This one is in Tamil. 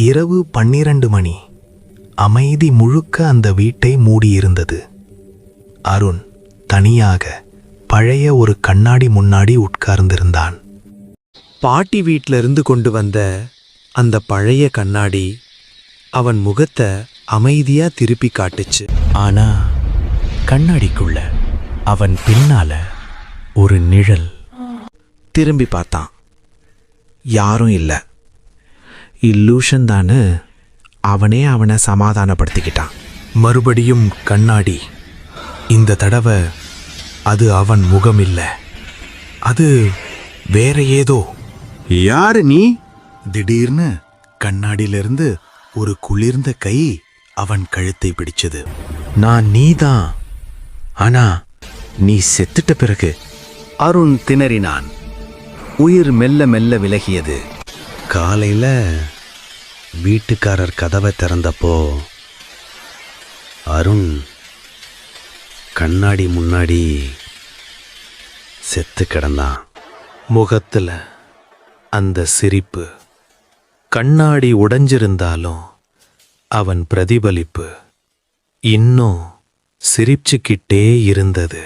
இரவு 12 மணி. அமைதி முழுக்க அந்த வீட்டை மூடியிருந்தது. அருண் தனியாக பழைய ஒரு கண்ணாடி முன்னாடி உட்கார்ந்திருந்தான். பாட்டி வீட்டிலிருந்து கொண்டு வந்த அந்த பழைய கண்ணாடி அவன் முகத்தை அமைதியா திருப்பி காட்டுச்சு. ஆனா கண்ணாடிக்குள்ள அவன் பின்னால ஒரு நிழல். திரும்பி பார்த்தான். யாரும் இல்லை. இல்லூஷன் தானு அவனே அவனை சமாதானப்படுத்திக்கிட்டான். மறுபடியும் கண்ணாடி. இந்த தடவை அது அவன் முகம் இல்ல, அது வேற ஏதோ. யாரு நீ? திடீர்னு கண்ணாடியிலிருந்து ஒரு குளிர்ந்த கை அவன் கழுத்தை பிடிச்சது. நான் நீதான், ஆனா நீ செத்துட்ட பிறகு. அருண் திணறினான். உயிர் மெல்ல மெல்ல விலகியது. காலையில வீட்டுக்காரர் கதவை திறந்தப்போ அருண் கண்ணாடி முன்னாடி செத்து கிடந்தான். முகத்துல அந்த சிரிப்பு. கண்ணாடி உடைஞ்சிருந்தாலும் அவன் பிரதிபலிப்பு இன்னும் சிரிச்சுக்கிட்டே இருந்தது.